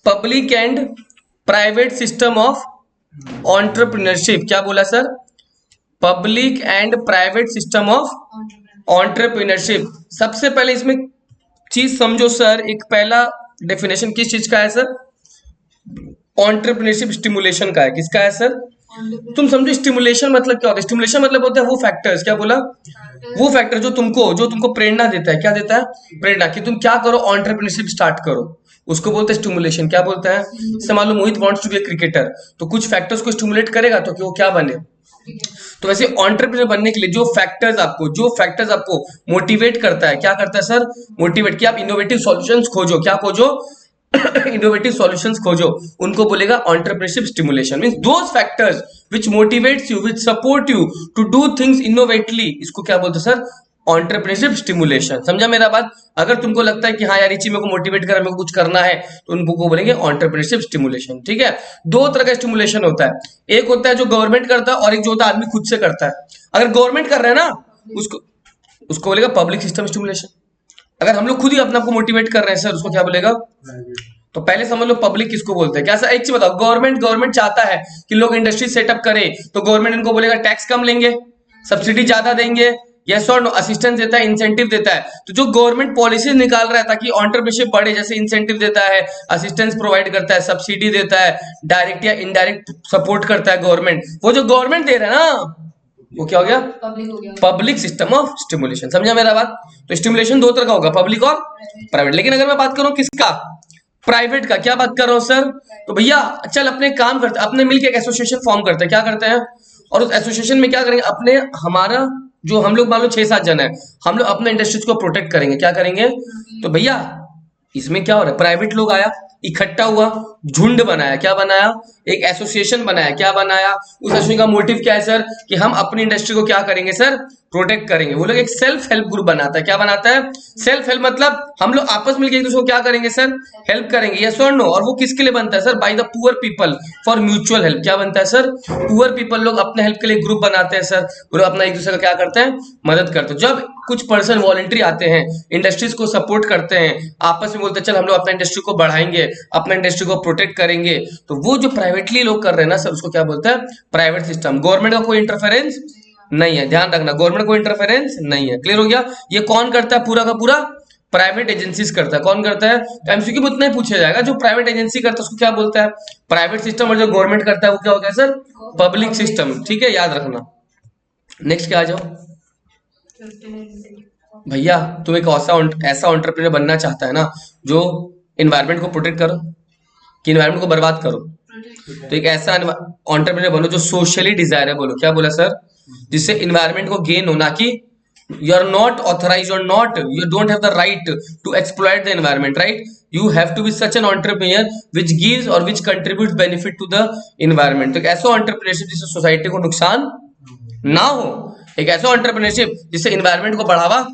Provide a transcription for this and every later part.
Public and private system of entrepreneurship. क्या बोला sir? Public and private system of entrepreneurship. सबसे पहले इसमें चीज समझो सर, एक पहला डेफिनेशन किस चीज का है सर? एंटरप्रेन्योरशिप स्टिमुलेशन का है। किसका है सर? तुम समझो स्टिमुलेशन मतलब क्या होता है? स्टिमुलेशन मतलब होता है वो फैक्टर्स, क्या बोला? वो फैक्टर जो तुमको प्रेरणा देता है। क्या देता है? प्रेरणा, कि तुम क्या करो, एंटरप्रेन्योरशिप स्टार्ट करो, उसको बोलते हैं स्टिमुलेशन। क्या बोलता है? जैसे मान लो Mohit wants to be a cricketer, तो कुछ फैक्टर्स को स्टिमुलेट करेगा तो कि वो क्या बने। तो वैसे एंटरप्रेन्योर बनने के लिए जो फैक्टर्स आपको मोटिवेट करता है, क्या करता है सर? मोटिवेट, कि आप इनोवेटिव सॉल्यूशंस खोजो। क्या खोजो? इनोवेटिव सॉल्यूशंस खोजो, उनको बोलेगा entrepreneurship stimulation. Means those factors which motivates you, which support you to do things innovately, इसको क्या बोलते हैं सर? Entrepreneurship stimulation. समझा मेरा बात? अगर तुमको लगता है कि हाँ यार ये चीज मेरे को मोटिवेट कर रहा है, मेरे को कुछ करना है, तो उनको बोलेंगे एंटरप्रेन्योरशिप स्टिमुलेशन। ठीक है? दो तरह का स्टिमुलेशन होता है, एक होता है जो गवर्नमेंट करता है और एक जो होता है आदमी खुद से करता है। अगर गवर्नमेंट कर रहा है ना, उसको बोलेगा पब्लिक सिस्टम स्टिमुलेशन। अगर हम लोग खुद ही अपने आप को मोटिवेट कर रहे हैं सर, उसको क्या बोलेगा? तो पहले समझ लो पब्लिक किसको बोलते हैं। क्या सर? एक चीज बताओ, गवर्नमेंट चाहता है कि लोग इंडस्ट्री सेटअप करे, तो गवर्नमेंट इनको बोलेगा टैक्स कम लेंगे, सब्सिडी ज्यादा देंगे, यस और नो, असिस्टेंस देता है, इंसेंटिव देता है। तो जो गवर्नमेंट पॉलिसी निकाल रहा है ताकि एंटरप्रेन्योरशिप बढ़े, जैसे इंसेंटिव देता है, असिस्टेंस प्रोवाइड करता है, सब्सिडी देता है, डायरेक्ट या इनडायरेक्ट सपोर्ट करता है गवर्नमेंट, वो जो गवर्नमेंट दे रहा है ना, वो क्या हो गया? Public system of stimulation. समझा मेरा बात? तो स्टिमुलेशन दो तरह का होगा, पब्लिक और प्राइवेट। लेकिन अगर मैं बात करूं किसका? प्राइवेट का। क्या बात कर रहा हूं सर? तो भैया चल अपने काम करते, अपने मिलकर एक एसोसिएशन फॉर्म करते हैं। क्या करते हैं? और उस एसोसिएशन में क्या करेंगे, हमारा जो हम लोग मान लो 6-7 जन है, हम लोग अपने इंडस्ट्रीज को प्रोटेक्ट करेंगे। क्या करेंगे? तो भैया इसमें क्या हो रहा है? प्राइवेट लोग आया, इकट्ठा हुआ, झुंड बनाया। क्या बनाया? एक एसोसिएशन बनाया। क्या बनाया? उस एसोसिएशन का मोटिव क्या है सर? कि हम अपनी इंडस्ट्री को क्या करेंगे सर? प्रोटेक्ट करेंगे। वो लोग एक सेल्फ हेल्प ग्रुप बनाता है। क्या बनाता है? सेल्फ हेल्प, मतलब हम लोग आपस मिलकर एक दूसरे को क्या करेंगे सर? हेल्प करेंगे। यस और नो? और वो किसके लिए बनता है sir? By the poor people, for mutual help. क्या बनता है सर? पुअर पीपल लोग अपने हेल्प के लिए ग्रुप बनाते हैं सर, वो लोग अपना एक दूसरे का क्या करते हैं? मदद करते हैं। जब कुछ पर्सन वॉलंटरी आते हैं, इंडस्ट्रीज को सपोर्ट करते हैं, आपस में बोलते हैं चल हम लोग अपना इंडस्ट्री को बढ़ाएंगे, अपना इंडस्ट्री को प्रोटेक्ट करेंगे, तो वो जो प्राइवेटली लोग कर रहे हैं ना सर, उसको क्या बोलते हैं? Private system. गवर्नमेंट का कोई इंटरफेरेंस नहीं है, ध्यान रखना, गवर्नमेंट को इंटरफेरेंस नहीं है। क्लियर हो गया? ये कौन करता है पूरा का पूरा? प्राइवेट एजेंसीज करता है। कौन करता है? तो एमसीक्यू में उतना ही पूछा जाएगा, जो प्राइवेट एजेंसी करता है उसको क्या बोलता है? Private system. और जो गवर्नमेंट करता है वो क्या होगा सर? Public system. ठीक है, याद रखना। नेक्स्ट क्या आ जाओ भैया, तुम एक ऐसा एंटरप्रेन्योर बनना चाहता है ना जो इन्वायरमेंट को प्रोटेक्ट करो कि इन्वायरमेंट को बर्बाद करो, तो एक ऐसा एंटरप्रेन्योर बनो जो सोशली डिजायरेबल हो। क्या बोला सर? जिससे इन्वायरमेंट को गेन होना, कि you are not authorized or not, you don't have the right to exploit the environment, right? You have to be such an entrepreneur which gives or which contributes benefit to the environment। तो एक ऐसा entrepreneurship जिससे society को नुकसान ना हो, एक ऐसा एंटरप्रेन्योरशिप जिससे इन्वायरमेंट को बढ़ावा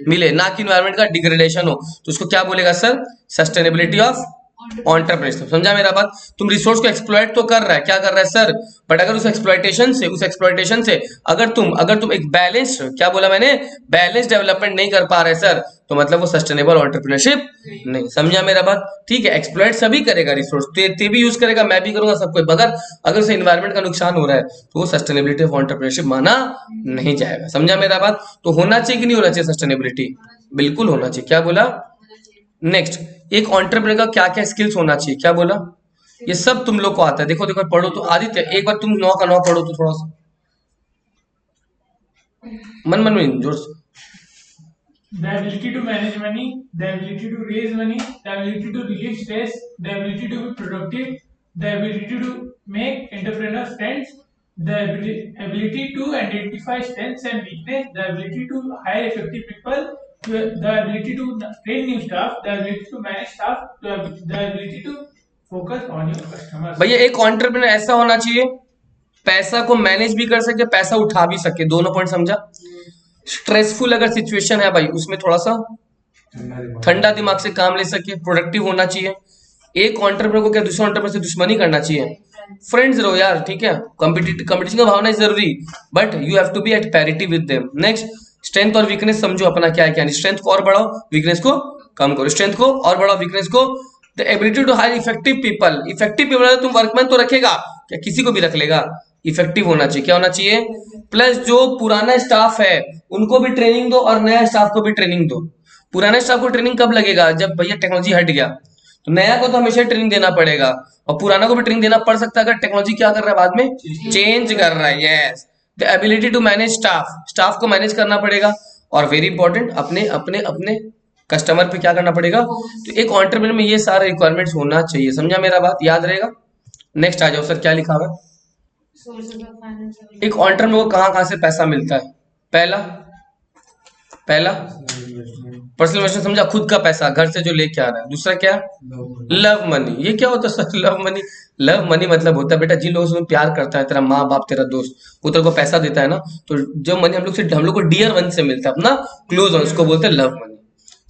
मिले, ना कि इन्वायरमेंट का डिग्रेडेशन हो, तो उसको क्या बोलेगा सर? Sustainability of entrepreneurship. समझा मेरा बात? तुम रिसोर्स को एक्सप्लॉइट तो कर रहा है, क्या कर रहा है सर? बट अगर उस एक्सप्लॉइटेशन से अगर तुम एक बैलेंस, क्या बोला मैंने? बैलेंस डेवलपमेंट नहीं कर पा रहे सर, तो मतलब वो सस्टेनेबल एंटरप्रेन्योरशिप नहीं। समझा मेरा बात? ठीक है, एक्सप्लॉइट सभी करेगा रिसोर्स, ते भी यूज करेगा, मैं भी करूंगा, सब कोई, मगर अगर उसे एनवायरमेंट का नुकसान हो रहा है तो वो सस्टेनेबिलिटी ऑफ एंटरप्रेन्योरशिप माना नहीं जाएगा। समझा मेरा बात? तो होना चाहिए कि नहीं होना चाहिए सस्टेनेबिलिटी? बिल्कुल होना चाहिए। क्या बोला? नेक्स्ट, एक एंटरप्रेन्योर का क्या क्या स्किल्स होना चाहिए? क्या बोला? ये सब तुम लोग को आता है। देखो देखो पढ़ो तो, आदित्य एक बार तुम 9 का 9 पढ़ो तो थोड़ा सा मन में जोर से। The ability to manage money, the ability to raise money, the ability to relieve stress, the ability to be productive, the ability to make entrepreneur friends, the ability to identify strengths and weakness, the ability to hire effective people, the ability to train new staff, the ability to manage staff, the ability to focus on your customers। भैया एक entrepreneur ऐसा होना चाहिए पैसा को manage भी कर सके, पैसा उठा भी सके, दोनों पॉइंट समझा? स्ट्रेसफुल अगर सिचुएशन है भाई, उसमें थोड़ा सा ठंडा दिमाग से काम ले सके, प्रोडक्टिव होना चाहिए। एक एंटरप्रेन्योर को क्या दूसरे एंटरप्रेन्योर से दुश्मनी करना चाहिए? फ्रेंड्स रहो यार, ठीक है, कंपटीशन का भावना इज जरूरी, but you have to be at parity with them. Next, strength और वीकनेस समझो अपना क्या है क्या नहीं। स्ट्रेंथ को और बढ़ाओ, वीकनेस को कम करो, स्ट्रेंथ को और बढ़ाओ, वीकनेस को the ability to hire effective people, effective people तुम वर्कमैन तो रखेगा क्या, किसी को भी रख लेगा, इफेक्टिव होना चाहिए, क्या होना चाहिए, प्लस जो पुराना स्टाफ है उनको भी ट्रेनिंग दो और नया स्टाफ को भी ट्रेनिंग दो। पुराने स्टाफ को ट्रेनिंग कब लगेगा, जब भैया टेक्नोलॉजी हट गया, तो नया को तो हमेशा ट्रेनिंग देना पड़ेगा, और पुराना को भी ट्रेनिंग देना पड़ सकता है अगर टेक्नोलॉजी क्या कर रहा है बाद में, चेंज कर रहा है। Yes, the ability to manage staff, staff को मैनेज करना पड़ेगा, और वेरी इंपॉर्टेंट अपने अपने अपने कस्टमर पे क्या करना पड़ेगा। तो एक एंटरप्रेन्योर में ये सारे रिक्वायरमेंट्स होना चाहिए, समझा मेरा बात, याद रहेगा। नेक्स्ट आ जाओ सर, क्या लिखा हुआ है, एक एंटरप्रेन्योर को कहाँ से पैसा मिलता है। पहला पर्सनल इन्वेस्टमेंट, समझा, खुद का पैसा घर से जो लेके आ रहा है। दूसरा क्या, लव मनी, ये क्या होता है sir, love money, love money मतलब होता है बेटा जिन लोगों से तुम प्यार करता है, तेरा माँ बाप, तेरा दोस्त, वो तेरे को पैसा देता है ना, तो जो मनी हम लोग को डियर वन से मिलता है, अपना क्लोज वन, उसको बोलते हैं लव मनी।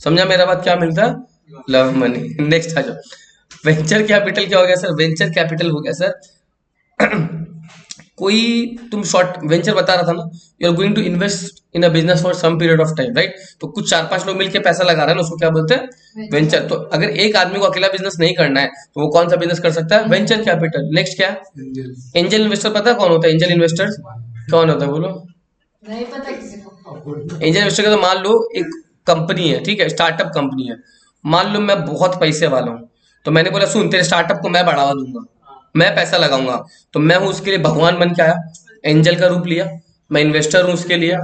समझा मेरा बात, क्या मिलता है, लव मनी। नेक्स्ट आ जाओ, वेंचर कैपिटल क्या हो गया सर, वेंचर कैपिटल हो गया सर कोई तुम शॉर्ट वेंचर बता रहा था ना, you are going to invest in a business for some period of time, right, तो कुछ 4-5 लोग मिलके पैसा लगा रहे हैं ना, उसको क्या बोलते हैं, वेंचर। तो अगर एक आदमी को अकेला बिजनेस नहीं करना है तो वो कौन सा बिजनेस कर सकता है, वेंचर कैपिटल। नेक्स्ट क्या, एंजल इन्वेस्टर, पता है कौन होता है एंजल इन्वेस्टर, कौन होता है बोलो, नहीं पता किसी को। एंजल इन्वेस्टर का तो मान लो एक कंपनी है, ठीक है, स्टार्टअप कंपनी है, मान लो मैं बहुत पैसे वाला हूँ, तो मैंने बोला सुन तेरे स्टार्टअप को मैं बढ़ावा दूंगा, मैं पैसा लगाऊंगा, तो मैं हूं उसके लिए भगवान बन के आया, एंजल का रूप लिया, मैं इन्वेस्टर हूं उसके लिए,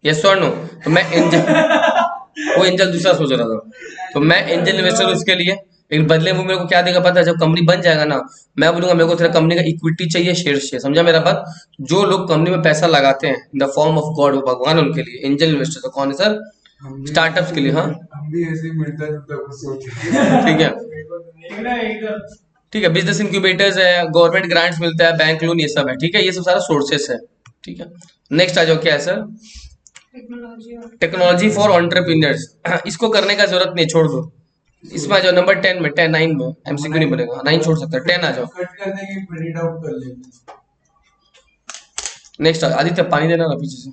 यस और नो, तो मैं एंजल, वो एंजल दूसरा सोच रहा था, तो मैं एंजल इन्वेस्टर हूं उसके लिए, लेकिन बदले में मेरे को क्या देगा पता है, जब कंपनी बन जाएगा ना, मैं बोलूंगा मेरे को तेरा कंपनी का इक्विटी चाहिए, शेयर। समझा मेरा बात, जो लोग कंपनी में पैसा लगाते हैं in the form of God, वो भगवान उनके लिए एंजल इन्वेस्टर। तो कौन है सर, स्टार्टअप्स के लिए। हाँ हम भी ऐसे ही मिलता जुलता कुछ सोच ठीक है, एकदम ठीक है, बिजनेस इंक्यूबेटर्स है, गवर्नमेंट ग्रांट्स मिलता है, बैंक लोन, ये सब है, ठीक है, ये सब सारा सोर्सेस है, ठीक है। नेक्स्ट आ जाओ, क्या है सर, टेक्नोलॉजी फॉर एंटरप्रेन्योर्स, इसको करने का जरूरत नहीं, छोड़ दो। इसमें आ जाओ नंबर 10 में, 9 में एमसीक्यू नहीं बनेगा, 9 छोड़ सकते, 10 आ जाओ। कट करने की प्रिंट आउट कर लेंगे। नेक्स्ट आदित्य पानी देना ना पीछे से।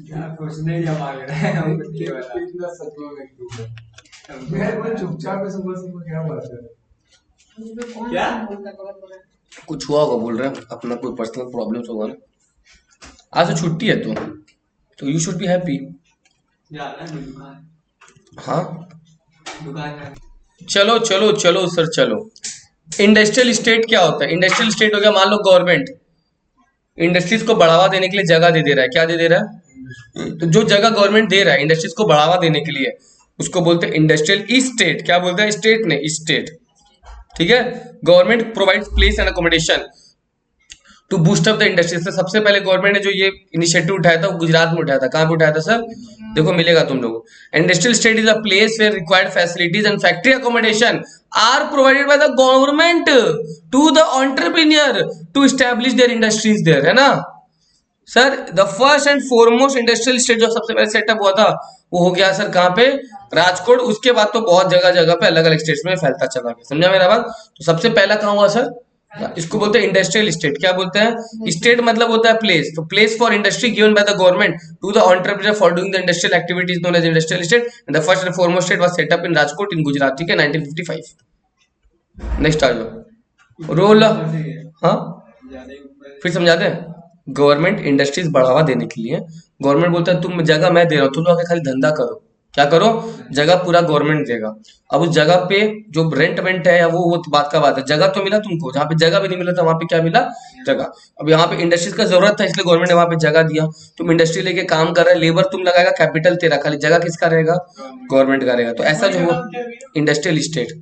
क्या कुछ नहीं जमा रहा है हम कितना सत्व व्यक्ति है, मैं वो चुपचाप सुबह सुबह क्या बात है, क्या कुछ हुआ होगा बोल रहे हैं, अपना कोई पर्सनल प्रॉब्लम्स होगा ना, आज तो छुट्टी है तो यू शुड बी हैप्पी। हाँ चलो चलो चलो सर चलो। इंडस्ट्रियल स्टेट क्या होता है, इंडस्ट्रियल स्टेट हो गया, मान लो गवर्नमेंट इंडस्ट्रीज को बढ़ावा देने के लिए जगह दे रहा है, क्या दे रहा है, तो जो जगह गवर्नमेंट दे रहा है इंडस्ट्रीज को बढ़ावा देने के लिए, उसको बोलते हैं इंडस्ट्रियल स्टेट। क्या बोलते हैं, स्टेट ने स्टेट, ठीक है। Government provides place and accommodation to boost up the industries. सबसे पहले गवर्नमेंट ने जो ये इनिशिएटिव उठाया था वो गुजरात में उठाया था, कहाँ पे उठाया था सर, देखो मिलेगा तुम लोगों को। Industrial state is a place where required facilities and factory accommodation are provided by the government to the entrepreneur to establish their industries there, है ना sir. The first and foremost industrial state जो सबसे पहले setup हुआ था वो हो गया सर कहाँ पे, राजकोट। उसके बाद तो बहुत जगह जगह पे अलग अलग स्टेट्स में फैलता चला गया, समझा मेरा बात। तो सबसे पहला कहाँ हुआ सर, इसको बोलते हैं इंडस्ट्रियल स्टेट। क्या बोलते हैं, स्टेट मतलब होता है प्लेस, तो place for industry given by the government to the entrepreneur for doing the industrial activities known as industrial state and the first and foremost state was set up in Rajkot in Gujarat, ठीक है, 1955। Next आ जाओ, role, हाँ फिर समझाते हैं। Government industries बढ़ावा देने के लिए गवर्नमेंट बोलता है तुम जगह मैं दे रहा हूँ, तुम लोग खाली धंधा करो, क्या करो, जगह पूरा गवर्नमेंट देगा। अब उस जगह पे जो रेंट वेंट है या वो बात का बात है, जगह तो मिला तुमको, जहाँ पे जगह भी नहीं मिला था वहां पे क्या मिला, जगह। अब यहाँ पे इंडस्ट्रीज का जरूरत था इसलिए गवर्नमेंट ने वहां पे जगह दिया, तुम इंडस्ट्री लेके काम कर रहे, लेबर तुम लगाएगा, कैपिटल तेरा, खाली जगह किसका रहेगा, गवर्नमेंट का रहेगा। तो ऐसा जो हुआ इंडस्ट्रियल स्टेट,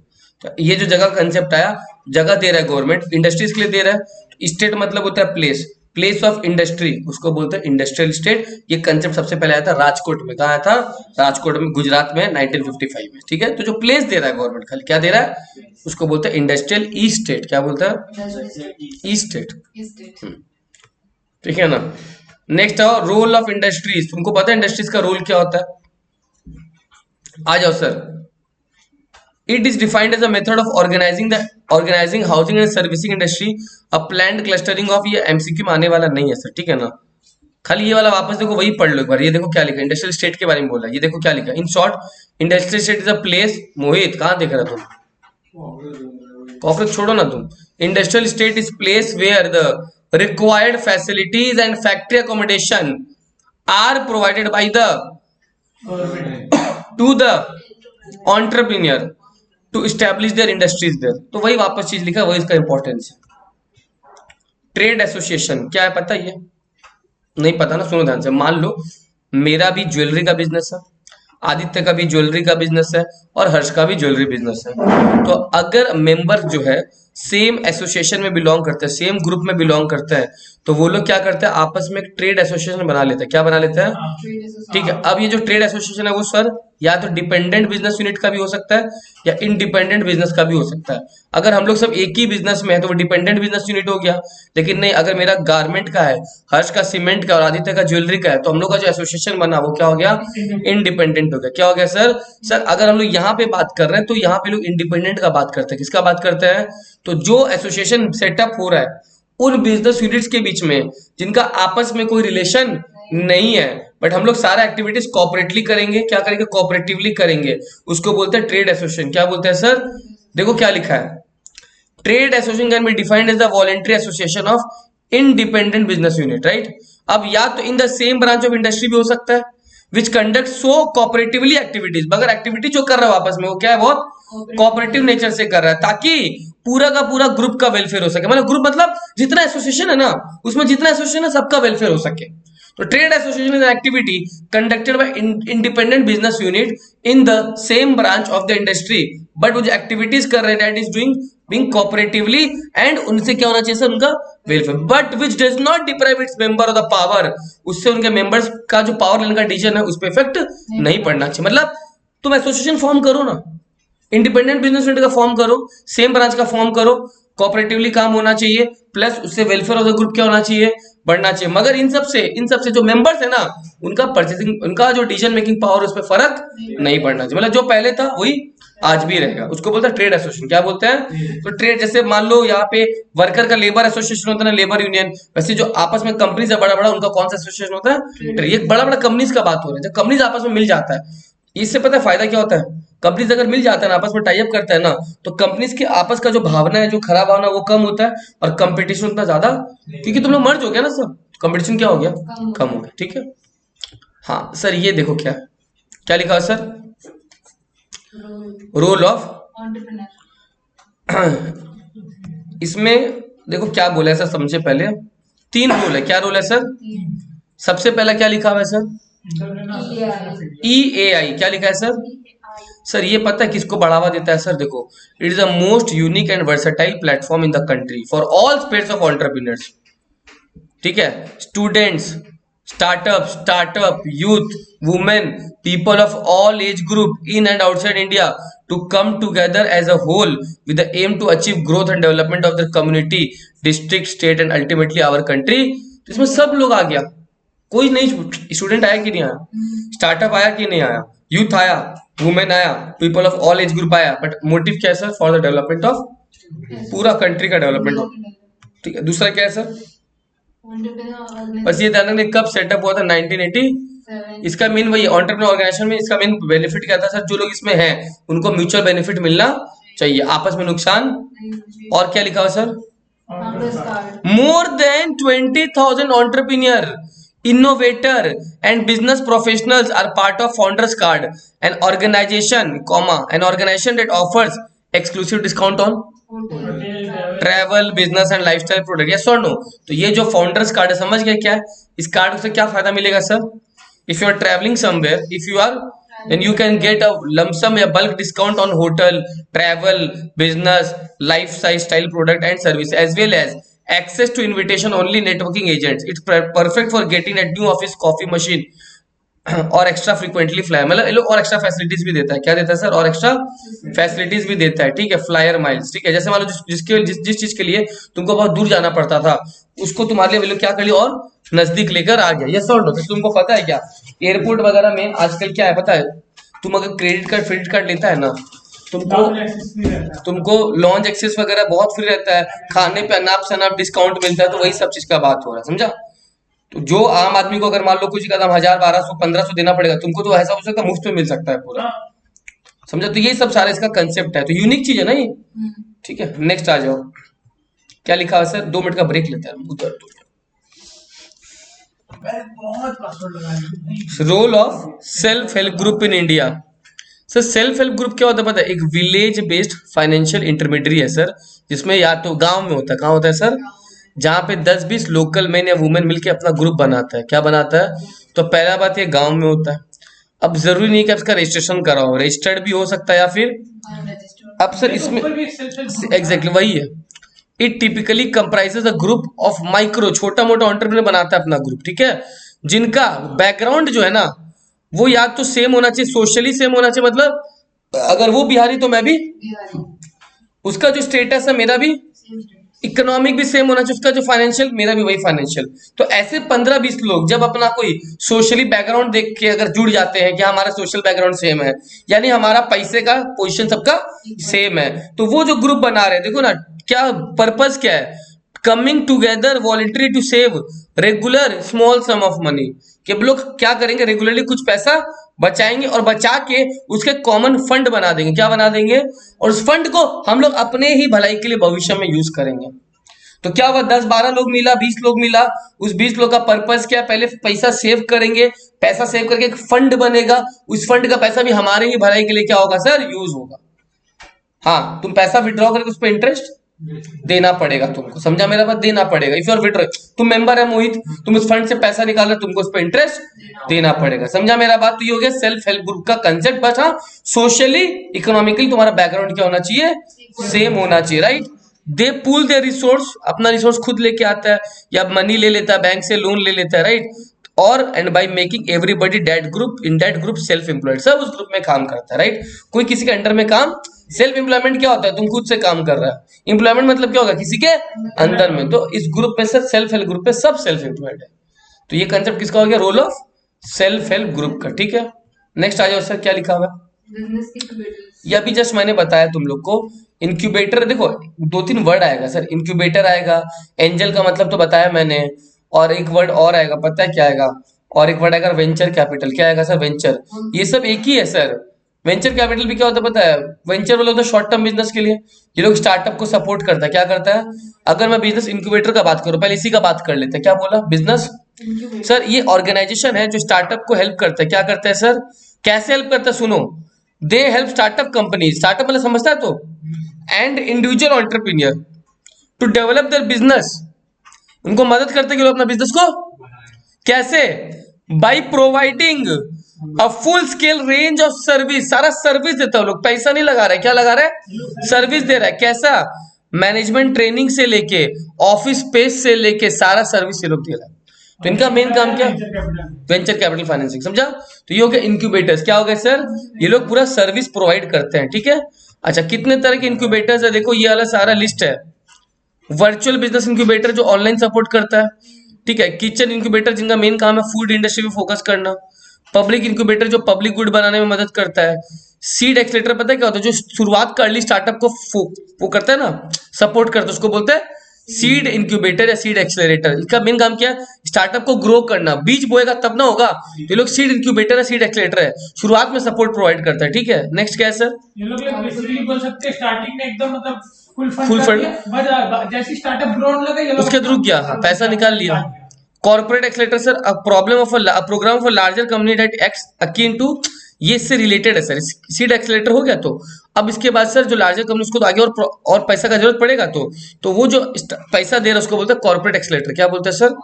तो ये जो जगह कंसेप्ट आया, जगह दे रहा है गवर्नमेंट, इंडस्ट्रीज के लिए दे रहा है। स्टेट मतलब होता है प्लेस, प्लेस ऑफ इंडस्ट्री, उसको बोलते हैं इंडस्ट्रियल स्टेट। ये कंसेप्ट सबसे पहले आया था राजकोट में, कहा आया था, राजकोट में, गुजरात में 1955 में, ठीक है। तो जो प्लेस दे रहा है गवर्नमेंट, खाली क्या दे रहा है, उसको बोलते हैं इंडस्ट्रियल ई स्टेट। क्या बोलता है, ई स्टेट, ठीक है ना। नेक्स्ट आओ, रोल ऑफ इंडस्ट्रीज। तुमको पता है इंडस्ट्रीज का रोल क्या होता है? आ जाओ सर। It is defined as a method of organizing housing and servicing industry, a planned clustering of. ये एमसीक्यू में आने वाला नहीं है सर, ठीक है ना? खाली ये वाला वापस देखो, वही पढ़ लो एक बार। ये देखो क्या लिखा, इंडस्ट्रियल स्टेट के बारे में बोला है। ये देखो क्या लिखा, in short industrial state is a place. Mohit कहाँ देख रहा तुम? कॉकरोच छोड़ो ना तुम। Industrial state is place where the required facilities and factory accommodation are provided by the government to the entrepreneur to establish their industries there. तो वही वापस चीज लिखा, वही इसका इंपॉर्टेंस है। ट्रेड एसोसिएशन क्या है पता है? ये नहीं पता ना, सुनो ध्यान से। मान लो मेरा भी ज्वेलरी का बिजनेस है, आदित्य का भी ज्वेलरी का बिजनेस है, और हर्ष का भी ज्वेलरी बिजनेस है। तो अगर मेंबर जो है सेम एसोसिएशन में बिलोंग करते हैं, सेम ग्रुप में बिलोंग करते हैं, तो वो लोग क्या करते हैं, आपस में एक ट्रेड एसोसिएशन बना लेते हैं। क्या बना लेते हैं? Trade association. ठीक है। अब ये जो ट्रेड एसोसिएशन है वो सर या तो डिपेंडेंट बिजनेस यूनिट का भी हो सकता है या इंडिपेंडेंट बिजनेस का भी हो सकता है। अगर हम लोग सब एक ही बिजनेस में है तो वो डिपेंडेंट बिजनेस यूनिट हो गया। लेकिन नहीं, अगर मेरा गारमेंट का है, हर्ष का सीमेंट का और आदित्य का ज्वेलरी का है, तो हम लोग का जो एसोसिएशन बना वो क्या हो गया? इंडिपेंडेंट हो गया। क्या हो गया सर? सर अगर हम लोग यहाँ पे बात कर रहे हैं तो यहाँ पे लोग इंडिपेंडेंट का बात करते हैं। किसका बात करते हैं? तो जो एसोसिएशन सेटअप हो रहा है उन बिजनेस यूनिट्स के बीच में जिनका आपस में कोई रिलेशन नहीं है, बट हम लोग सारा एक्टिविटीज कॉपरेटिवली करेंगे। क्या करेंगे? कॉपरेटिवली करेंगे। उसको बोलते हैं ट्रेड एसोसिएशन। क्या बोलते हैं सर? देखो क्या लिखा है, trade association can be defined as the voluntary association of independent business unit, right? अब या तो in the same branch of industry भी हो सकता है which conduct so cooperatively activities. मगर एक्टिविटी जो कर रहा है आपस में वो क्या है? बहुत कोऑपरेटिव नेचर से कर रहा है, ताकि पूरा का पूरा ग्रुप का वेलफेयर हो सके। मतलब ग्रुप मतलब जितना एसोसिएशन है ना, उसमें जितना एसोसिएशन है सबका वेलफेयर हो सके। तो trade association is an activity conducted by independent business unit in the same branch of the industry, but वो जो एक्टिविटीज कर रहे हैं that is doing being cooperatively, and उनसे क्या होना चाहिए सर? उनका welfare, but which does not deprive its member of the power. उससे उनके मेंबर्स का जो पावर लेने का डिसीजन है उस पर इफेक्ट नहीं पड़ना चाहिए। मतलब तुम एसोसिएशन फॉर्म करो ना, इंडिपेंडेंट बिजनेस यूनिट का फॉर्म करो, सेम ब्रांच का फॉर्म करो, कोऑपरेटिवली काम होना चाहिए, प्लस उससे वेलफेयर ऑफ द ग्रुप क्या होना चाहिए? बढ़ना चाहिए। मगर इन सबसे जो मेंबर्स है ना, उनका परचेसिंग, उनका जो डिसीजन मेकिंग पावर, उस पर फर्क नहीं पड़ना चाहिए। मतलब जो पहले था वही आज भी रहेगा। उसको बोलते हैं ट्रेड एसोसिएशन। क्या बोलते हैं? तो ट्रेड, जैसे मान लो यहाँ पे वर्कर का लेबर एसोसिएशन होता है ना, लेबर यूनियन, वैसे जो आपस में कंपनीज है बड़ा बड़ा, उनका कौन सा एसोसिएशन होता है? ये बड़ा बड़ा कंपनीज का बात हो रहा है। जब कंपनीज आपस में मिल जाता है, इससे पता है फायदा क्या होता है? कंपनीज अगर मिल जाता है ना, आपस में टाई अप करता है ना, तो कंपनीज के आपस का जो भावना है, जो खराब भावना, वो कम होता है और कंपटीशन उतना ज्यादा, क्योंकि तुम लोग मर्ज हो गया ना सब, कंपटीशन क्या हो गया? कम हो गया। ठीक है। हाँ सर, ये देखो क्या क्या लिखा है सर? रोल ऑफ इसमें देखो क्या बोला है सर, समझे पहले। 3 रोल है। क्या रोल है सर? सबसे पहला क्या लिखा हुआ है सर? EAI। क्या लिखा है सर? सर ये पता है किसको बढ़ावा देता है सर? देखो, it is the most unique and versatile platform in the country for all spheres of entrepreneurs. ठीक है, students, startup, youth, women, people of all age group in and outside India to come together as a whole with the aim to achieve growth and development of their community, district, state and ultimately our country। तो इसमें सब लोग आ गया, कोई नहीं student आया कि नहीं आया, स्टार्टअप आया कि नहीं आया, यूथ आया, वुमेन आया, people of all age group आया, बट मोटिव क्या है sir? For the development of पूरा कंट्री का डेवलपमेंट हो। ठीक है। दूसरा क्या है सर? बस ये ध्यान रखना, कब सेटअप हुआ था? 1980। इसका मेन वही एंटरप्रेन्योर ऑर्गेनाइजेशन में इसका मेन बेनिफिट क्या था सर? जो लोग इसमें हैं उनको म्यूचुअल बेनिफिट मिलना चाहिए, आपस में नुकसान। और क्या लिखा हुआ sir? More than 20,000 entrepreneur, innovator and business professionals are part of founders card, an organization that offers exclusive discount on travel, business and lifestyle product. Yes और नो? तो ये जो फाउंडर्स कार्ड है, समझ गए क्या है? इस कार्ड से क्या फायदा मिलेगा sir? If you are travelling somewhere, if you are, then you can get a lump sum या bulk discount on hotel, travel, business, lifestyle product and service, as well as access to invitation only networking agents. It's perfect for getting a new office coffee machine और extra frequently fly, मतलब ये लोग और extra facilities भी देता है। क्या देता है सर? और एक्स्ट्रा फैसिलिटीज भी देता है, ठीक है। फ्लायर माइल्स, ठीक है। जैसे मान लो जिस चीज के लिए तुमको बहुत दूर जाना पड़ता था, उसको तुम्हारे लिए वो लोग क्या कर लिया, और नजदीक लेकर आ गया। यस और नो? तुमको पता है क्या एयरपोर्ट वगैरह में आजकल क्या है पता है? तुम अगर क्रेडिट कार्ड लेता है ना, तुमको तुमको लॉन्च एक्सेस वगैरह बहुत फ्री रहता है, खाने पे अनाप शनाप डिस्काउंट मिलता है। तो वही सब चीज का बात हो रहा है, समझा? तो जो आम आदमी को अगर मान लो कुछ का दाम 1000, 1200, 1500 देना पड़ेगा, तुमको तो ऐसा हो सकता है मुफ्त में मिल सकता है पूरा, समझा? तो ये सब सारा इसका कंसेप्ट है, तो यूनिक चीज है ना ये, ठीक है। नेक्स्ट आ जाओ, क्या लिखा है सर? 2 मिनट का ब्रेक लेते हैं उधर। बहुत पासवर्ड लगा role of self help group in India. Sir self help group क्या होता है पता है? एक विलेज बेस्ड फाइनेंशियल इंटरमीडियरी है सर, जिसमें या तो गांव में होता है, कहाँ होता है सर? जहाँ पे 10-20 लोकल मैन या वुमेन मिलके अपना ग्रुप बनाता है। क्या बनाता है? तो पहला बात ये गांव में होता है। अब जरूरी नहीं कि इसका रजिस्ट्रेशन कराओ, रजिस्टर्ड भी हो सकता है या फिर अब सर इसमें एग्जैक्टली वही है। It typically comprises a group of micro, छोटा मोटा एंटरप्रेन्योर बनाता है अपना ग्रुप, ठीक है। जिनका बैकग्राउंड जो है ना, वो या तो सेम होना चाहिए, सोशली सेम होना चाहिए, मतलब अगर वो बिहारी तो मैं भी, उसका जो स्टेटस है मेरा भी, इकोनॉमिक भी सेम होना चाहिए, उसका जो फाइनेंशियल मेरा भी वही फाइनेंशियल। तो ऐसे 15-20 लोग जब अपना कोई सोशली बैकग्राउंड देख के अगर जुड़ जाते हैं कि हमारा सोशल बैकग्राउंड सेम है, यानी हमारा पैसे का पोजीशन सबका सेम है, तो वो जो ग्रुप बना रहे हैं, देखो ना क्या पर्पस क्या है? Coming together voluntary to save regular small sum of money, कि हम लोग क्या करेंगे? रेगुलरली कुछ पैसा बचाएंगे और बचा के उसके कॉमन फंड बना देंगे। क्या बना देंगे? और उस फंड को हम लोग अपने ही भलाई के लिए भविष्य में यूज करेंगे। तो क्या हुआ? 10-12 लोग मिला, 20 लोग मिला, उस 20 लोग का पर्पस क्या? पहले पैसा सेव करेंगे, पैसा सेव करके एक फंड बनेगा, उस फंड का पैसा भी हमारे ही भलाई के लिए क्या होगा सर? यूज होगा। हाँ, तुम पैसा विड्रॉ करके उस पर इंटरेस्ट देना पड़ेगा तुमको, समझा मेरा बात? देना पड़ेगा। इफ यू आर विड्रॉ, तुम मेंबर है मोहित, तुम उस फंड से पैसा निकाल रहे, तुमको उस पर इंटरेस्ट देना पड़ेगा, समझा मेरा बात? तो ये हो गया सेल्फ हेल्प ग्रुप का कंसेप्ट। बस हाँ, सोशली इकोनॉमिकली तुम्हारा बैकग्राउंड क्या होना चाहिए? सेम होना चाहिए, right? They pool their resource, अपना रिसोर्स खुद लेके आता है या मनी ले लेता है, बैंक से लोन ले लेता है, राइट? और and by making everybody that group in that group self employed, सब उस ग्रुप में काम करता है, राइट? कोई किसी के अंडर में काम, सेल्फ एम्प्लॉयमेंट क्या होता है? तुम खुद से काम कर रहा है। एम्प्लॉयमेंट मतलब क्या होगा? किसी के अंदर में। तो इस ग्रुप में सर सेल्फ हेल्प ग्रुप पे सब सेल्फ एम्प्लॉयड है। तो ये कंसेप्ट किसका हो गया? Role of self help group का, ठीक है। नेक्स्ट आ जाओ सर, क्या लिखा हुआ है? Business incubators. ये अभी जस्ट मैंने बताया तुम लोग को। इंक्यूबेटर, देखो 2-3 वर्ड आएगा सर, इंक्यूबेटर आएगा, एंजल का मतलब तो बताया मैंने, और एक वर्ड और आएगा, पता है क्या आएगा? और एक वर्ड आएगा वेंचर कैपिटल। क्या आएगा सर? वेंचर। ये सब एक ही है सर। वेंचर कैपिटल भी क्या होता है पता है? वेंचर वाला होता है शॉर्ट टर्म बिजनेस के लिए, ये लोग स्टार्टअप को सपोर्ट करता है। क्या करता है? अगर मैं बिजनेस इंक्यूबेटर का बात करूं, पहले इसी का बात कर लेते हैं। क्या बोला? बिजनेस सर, ये ऑर्गेनाइजेशन है जो स्टार्टअप को हेल्प करता है। क्या करता है सर? कैसे हेल्प करता है? सुनो, they help startup company, startup मतलब समझता है तो, and individual entrepreneur to develop their business. उनको मदद करते कि लोग अपना बिजनेस को कैसे? By providing a full scale range of service, सारा सर्विस देता है लोग, पैसा नहीं लगा रहा है। क्या लगा रहा है? सर्विस दे रहा है। कैसा? मैनेजमेंट ट्रेनिंग से लेके ऑफिस स्पेस से लेके सारा सर्विस ये लोग दे रहा है। तो इनका मेन काम क्या? वेंचर कैपिटल फाइनेंसिंग, समझा? तो ये हो गया इंक्यूबेटर्स। क्या हो गया सर? ये लोग पूरा सर्विस प्रोवाइड करते हैं, ठीक है। अच्छा, कितने तरह के इंक्यूबेटर्स है? देखो ये वाला सारा लिस्ट है। वर्चुअल बिजनेस इंक्यूबेटर जो ऑनलाइन सपोर्ट करता है, ठीक है। किचन इंक्यूबेटर जिनका मेन काम है फूड इंडस्ट्री में फोकस करना। पब्लिक इंक्यूबेटर जो पब्लिक गुड बनाने में मदद करता है। सीड एक्सेलेरेटर पता है क्या होता है? जो शुरुआत कर ली स्टार्टअप को वो करता है ना, सपोर्ट करता है, उसको बोलते हैं सीड इंक्यूबेटर या सीड एक्सेलरेटर। इसका मेन काम क्या है? स्टार्टअप को ग्रो करना। बीज बोएगा तब ना होगा। ये लोग सीड इंक्यूबेटर या सीड एक्सेलरेटर है, शुरुआत में सपोर्ट प्रोवाइड करता है, ठीक है। नेक्स्ट क्या है सर? ये लोग बेसिकली बोल सकते हैं स्टार्टिंग में एकदम मतलब फुल Full fund। जैसे स्टार्टअप ग्रो होने लगा ये लोग उसके थ्रू किया, हाँ, पैसा निकाल लिया। Corporate accelerator sir, a problem of a programme for larger company that acts akin to, ये इससे रिलेटेड है सर। सीड एक्सेलेरेटर हो गया। तो अब इसके बाद सर जो लार्जर कंपनी उसको तो आगे और पैसा का जरूरत पड़ेगा, तो वो जो पैसा दे रहा है उसको बोलते हैं कॉर्पोरेट एक्सेलेरेटर। क्या बोलते हैं सर?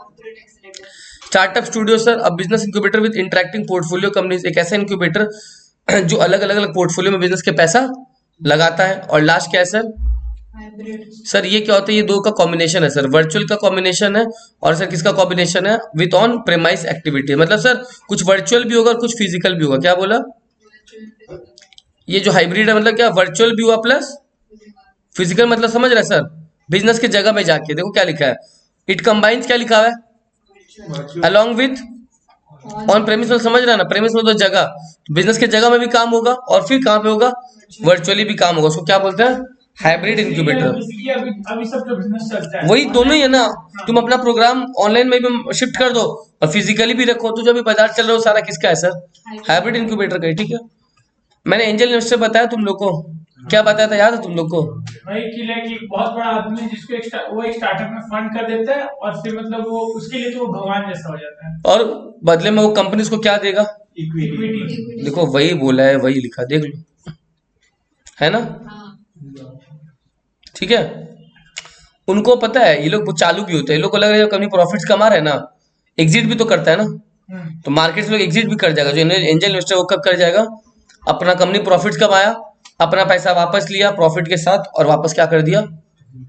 स्टार्टअप स्टूडियो सर, अब business incubator with interacting portfolio companies, एक ऐसा इंक्यूबेटर जो अलग अलग पोर्टफोलियो में बिजनेस के पैसा लगाता है। और लास्ट क्या है सर? हाइब्रिड सर ये क्या होता है, ये दो का कॉम्बिनेशन है सर, वर्चुअल का कॉम्बिनेशन है और सर किसका कॉम्बिनेशन है, विथ ऑन प्रेमाइस एक्टिविटी। मतलब सर कुछ वर्चुअल भी होगा और कुछ फिजिकल भी होगा। क्या बोला, ये जो हाइब्रिड है मतलब क्या, वर्चुअल भी हुआ प्लस फिजिकल। मतलब समझ रहे हैं सर, बिजनेस की जगह में जाके देखो क्या लिखा है, इट कंबाइंस, क्या लिखा हुआ है, अलॉन्ग विथ ऑन प्रेमिस। में समझ रहा है ना, प्रेमिस में तो जगह, बिजनेस की जगह में भी काम होगा और फिर कहाँ पे होगा, वर्चुअली भी काम होगा। उसको क्या बोलते हैं, हाइब्रिड इंक्यूबेटर। बेसिकली अभी अभी सब जो बिजनेस चलता है वही दोनों ही है ना, तुम अपना प्रोग्राम ऑनलाइन में भी शिफ्ट कर दो और फिजिकली भी रखो, तो जो भी बाजार चल रहा है वो सारा किसका है सर, हाइब्रिड इंक्यूबेटर का है। ठीक है, मैंने एंजल इन्वेस्टर बताया तुम लोग को, क्या बताया था याद है तुम लोग को, वही कि लाइक एक बहुत बड़ा आदमी है जिसको वो एक स्टार्टअप में फंड कर देता है और फिर मतलब वो उसके लिए तो वो भगवान जैसा हो जाता है। और बदले में वो कंपनी उसको क्या देगा, इक्विटी। देखो वही बोला है, वही लिखा, देख लो, है ना। ठीक है, उनको पता है, ये लोग चालू भी होते हैं, ये लोग को लग रहा है कंपनी प्रॉफिट्स कमा रहे हैं ना, एग्जिट भी तो करता है ना, तो मार्केट से लोग एग्जिट भी कर जाएगा। जो एंजल इन्वेस्टर वो कब कर जाएगा, अपना कंपनी प्रॉफिट कमाया, अपना पैसा वापस लिया प्रॉफिट के साथ और वापस क्या कर दिया,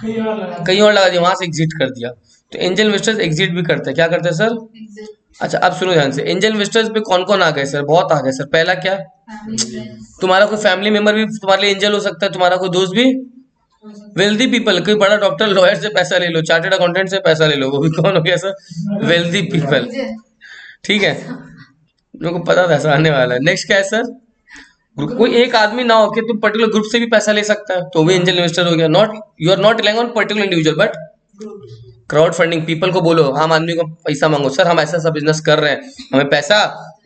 कहीं और लगा दिया, वहां से एग्जिट कर दिया। तो एंजल इन्वेस्टर्स एग्जिट भी करते हैं, क्या करते हैं सर। अच्छा अब सुनो ध्यान से, एंजल इन्वेस्टर्स पे कौन कौन आ गए सर, बहुत आ गए सर। पहला क्या, तुम्हारा कोई फैमिली मेंबर भी तुम्हारे लिए एंजल हो सकता है, तुम्हारा कोई दोस्त भी, वेल्दी पीपल, कोई बड़ा डॉक्टर लॉयर से पैसा ले लो, चार्टेड अकाउंटेंट से पैसा ले लो, वो भी कौन हो गया सर, वेल्दी पीपल। ठीक है, मेरे को पता था ऐसा आने वाला है। नेक्स्ट क्या है सर, ग्रुप, कोई एक आदमी ना हो कि तुम पर्टिकुलर ग्रुप से भी पैसा ले सकता है, तो भी एंजल इन्वेस्टर हो गया। Not, you are not relying on particular individual but crowd funding. People को बोलो, आम आदमी को पैसा मांगो, सर हम ऐसा ऐसा बिजनेस कर रहे हैं, हमें पैसा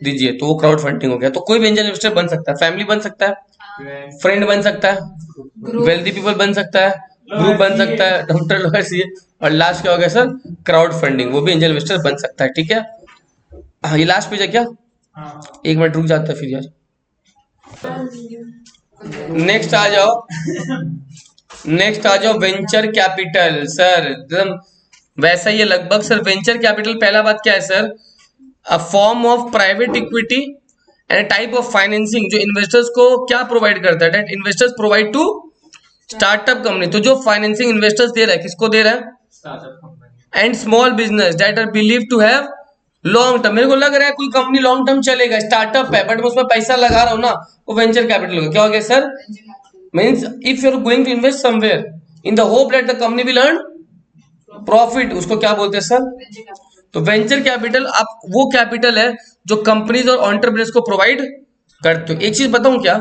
दीजिए, तो वो क्राउड फंडिंग हो गया। तो कोई भी एंजल इन्वेस्टर बन सकता है, फैमिली बन सकता है, फ्रेंड बन सकता है, वेल्दी पीपल बन सकता है, ग्रुप बन सकता है, डॉक्टर लॉयर्स, ये। और लास्ट क्या हो गया सर, क्राउड फंडिंग, वो भी एंजल इन्वेस्टर बन सकता है। ठीक है, हाँ ये लास्ट पेज है क्या, एक मिनट रुक जाता है फिर यार। नेक्स्ट आ जाओ, नेक्स्ट आ जाओ, वेंचर कैपिटल। सर एकदम वैसा ही है लगभग सर। वेंचर कैपिटल पहला बात क्या है sir, a form of private equity and type of financing जो इन्वेस्टर्स को क्या प्रोवाइड करता है, that investors provide to startup company. तो जो फाइनेंसिंग इन्वेस्टर्स दे रहा है, किसको दे रहा है, and small business that are believe to have long term. मेरे को लग रहा है कोई कंपनी लॉन्ग टर्म चलेगा, स्टार्टअप है बट मैं उसमें पैसा लगा रहा हूँ ना, वो वेंचर कैपिटल होगा। क्या हो गया sir, means if you are going to invest somewhere in the hope that the company will earn profit, उसको क्या बोलते हैं सर। तो वेंचर कैपिटल आप वो कैपिटल है जो कंपनीज और एंटरप्रेन्योर्स को प्रोवाइड करते हो। एक चीज बताऊं क्या,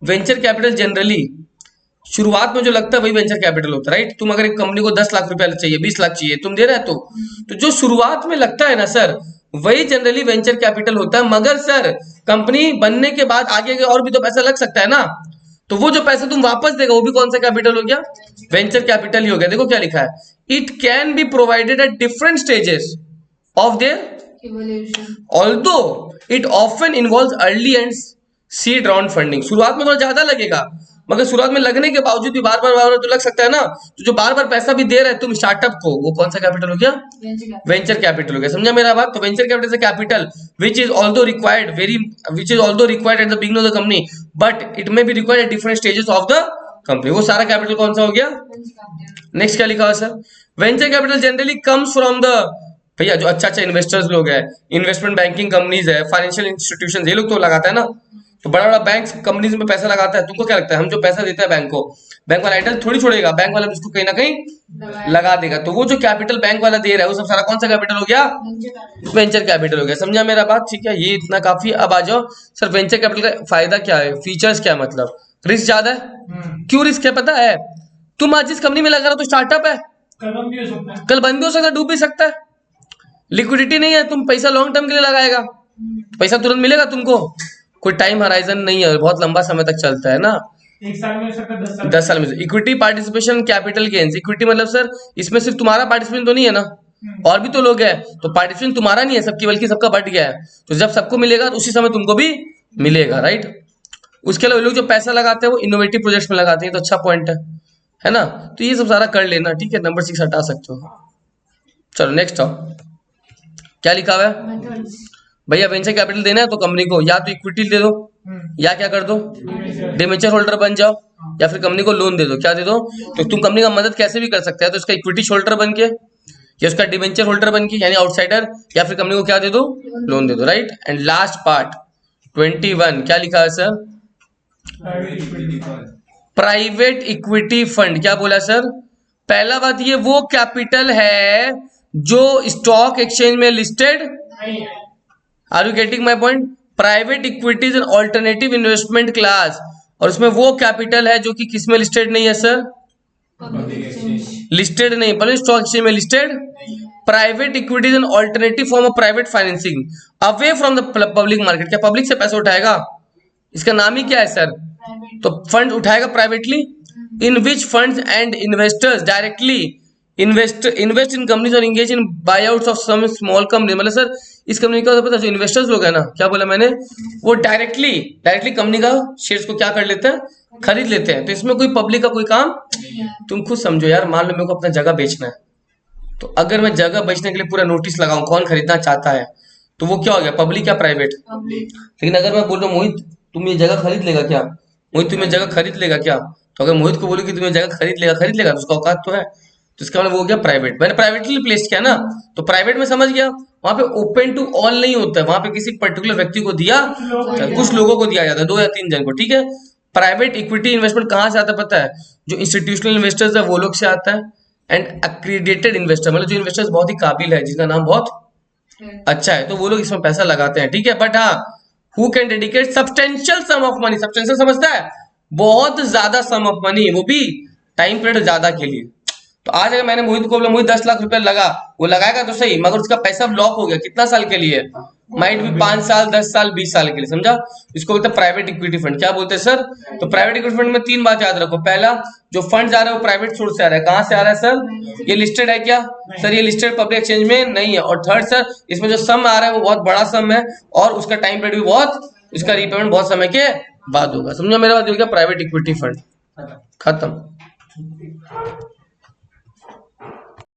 वेंचर कैपिटल जनरली शुरुआत में जो लगता है वही वेंचर कैपिटल होता है, राइट। तुम अगर एक कंपनी को 10 लाख रुपया चाहिए, 20 लाख चाहिए, तुम दे रहे हो, तो जो शुरुआत में लगता है ना सर, वही जनरली वेंचर कैपिटल होता है। मगर सर कंपनी बनने के बाद आगे और भी तो पैसा लग सकता है ना, तो वो जो पैसा तुम वापस देगा वो भी कौन सा कैपिटल हो गया, वेंचर कैपिटल ही हो गया। देखो क्या लिखा है, it can be provided at different stages of their evolution, although it often involves early and seed round funding. शुरुआत में थोड़ा ज्यादा लगेगा, मगर शुरुआत में लगने के बावजूद भी बार बार तो लग सकता है ना, तो जो बार बार पैसा भी दे रहे हैं तुम स्टार्टअप को, वो कौन सा कैपिटल हो गया, वेंचर कैपिटल हो गया। समझा मेरा बात। तो venture capital is a capital which is although required at the beginning of the company but it may be required at different stages of the company। वो सारा कैपिटल कौन सा हो गया। नेक्स्ट क्या लिखा हुआ sir, venture capital generally comes from the, भैया जो अच्छा इन्वेस्टर्स लोग हैं, इन्वेस्टमेंट बैंकिंग कंपनीज है, फाइनेंशियल इंस्टीट्यूशन, ये लोग तो लगाता है ना, तो बड़ा बड़ा बैंक कंपनीज में पैसा लगाता है। तुमको क्या लगता है, हम जो पैसा देता है बैंक को, बैंक वाला आइडल थोड़ी छोड़ेगा, बैंक वाला उसको कहीं ना कहीं लगा देगा। तो वो जो कैपिटल बैंक वाला दे रहा है वो सब सारा कौन सा कैपिटल हो गया, वेंचर कैपिटल हो गया। समझा मेरा बात, ठीक है, ये इतना काफी। अब आ जाओ सर, वेंचर कैपिटल का फायदा क्या है, फीचर्स क्या है, मतलब रिस्क ज्यादा है। क्यों रिस्क है पता है, तुम आज जिस कंपनी में लगा रहे हो तो स्टार्टअप है, कल बंद भी हो सकता है, कल बंद भी हो सकता है, डूब भी सकता है, लिक्विडिटी नहीं है, तुम पैसा लॉन्ग टर्म के लिए लगाएगा, पैसा तुरंत मिलेगा तुमको, कोई टाइम हराइजन नहीं है, बहुत लंबा समय तक चलता है ना, 1 साल में हो सकता है, 10 साल में। Equity participation capital gains, equity मतलब सर इसमें सिर्फ तुम्हारा पार्टिसिपेशन तो नहीं है ना, और भी तो लोग हैं, तो पार्टिसिपेशन तुम्हारा नहीं है सबकी, बल्कि सबका बढ़ गया है। तो जब सबको मिलेगा तो उसी समय तुमको भी मिलेगा, राइट। उसके अलावा लोग जो पैसा लगाते हैं वो इनोवेटिव प्रोजेक्ट्स में लगाते हैं, तो अच्छा पॉइंट है ना। तो ये सब सारा कर लेना, ठीक है। नंबर 6 हटा सकते हो। चलो नेक्स्ट आओ, क्या लिखा हुआ है भैया, वेंचर कैपिटल देना है तो कंपनी को या तो इक्विटी दे दो, या क्या कर दो, डिबेंचर होल्डर बन जाओ, या फिर कंपनी को लोन दे दो। क्या दे दो? तो तुम कंपनी का मदद कैसे भी कर सकते हैं, तो उसका इक्विटी होल्डर बन के या उसका डिबेंचर होल्डर बन के यानी आउटसाइडर, या फिर कंपनी को क्या दे दो, लोन दे दो, राइट। एंड लास्ट पार्ट 21 क्या लिखा है सर? Private equity fund. क्या बोला सर? पहला बात ये वो कैपिटल है जो स्टॉक एक्सचेंज में listed, are you getting my point? Private equity is an alternative investment class, और उसमें वो कैपिटल है जो कि किस में लिस्टेड नहीं है सर? लिस्टेड नहीं, पर स्टॉक एक्सचेंज में listed. Private equity is an alternative form of private financing away from the public market. क्या पब्लिक से पैसा उठाएगा? इसका नाम ही क्या है सर? तो फंड उठाएगा privately, in which funds and investors directly invest in companies और engage in buyouts of some small company. मतलब सर इस कंपनी का पता जो इन्वेस्टर्स लोग है ना, क्या बोला मैंने, वो डायरेक्टली कंपनी का शेयर्स को क्या कर लेते हैं, खरीद लेते हैं। तो इसमें कोई पब्लिक का कोई काम, तुम खुद समझो यार। मान लो मेरे को अपना जगह बेचना है, तो अगर मैं जगह बेचने के लिए पूरा नोटिस लगाऊं कौन खरीदना चाहता है, तो वो क्या हो गया, पब्लिक या प्राइवेट? लेकिन अगर मैं बोल रहा हूँ मोहित तुम ये जगह खरीद लेगा क्या, मोहित तुम्हें जगह खरीद लेगा क्या, तो अगर मोहित को बोलूं कि तुम्हें जगह खरीद लेगा तो उसका औकात तो है, तो इसका मतलब वो क्या, प्राइवेट। मैंने प्राइवेटली प्लेस किया ना, तो प्राइवेट में समझ गया वहां पे ओपन टू ऑल नहीं होता है, वहां पे किसी पर्टिकुलर व्यक्ति को दिया, कुछ लोगों को दिया जाता है, 2 या 3 जन को, ठीक है। प्राइवेट इक्विटी इन्वेस्टमेंट कहाँ से आता है पता है? जो इंस्टीट्यूशनल इन्वेस्टर्स है वो लोग से आता है, एंड एक्रीडेटेड इन्वेस्टर मतलब जो इन्वेस्टर्स बहुत ही काबिल है, जिनका नाम बहुत अच्छा है, तो वो लोग इसमें पैसा लगाते हैं, ठीक है। बट हाँ, who can dedicate substantial sum of money, substantial समझता है, बहुत ज्यादा सम ऑफ मनी, वो भी टाइम पीरियड ज्यादा के लिए। तो आज अगर मैंने मोहित को बोला मोहित 10 लाख रुपए लगा, वो लगाएगा तो सही, मगर उसका पैसा ब्लॉक हो गया, कितना साल के लिए? माइट भी 5 साल, 10 साल, 20 साल के लिए, समझा? इसको बोलते हैं प्राइवेट इक्विटी फंड। क्या बोलते हैं सर? तो प्राइवेट इक्विटी फंड में 3 बात याद रखो। पहला, जो फंड आ रहा है वो प्राइवेट सोर्स से आ रहा है। कहां से आ रहा है सर? ये लिस्टेड है क्या सर? ये लिस्टेड पब्लिक एक्सचेंज में नहीं है। और थर्ड सर, इसमें जो सम आ रहा है वो बहुत बड़ा सम है, और उसका टाइम पीरियड भी बहुत, इसका रीपेमेंट बहुत समय के बाद होगा। समझो मेरा बात? प्राइवेट इक्विटी फंड खत्म।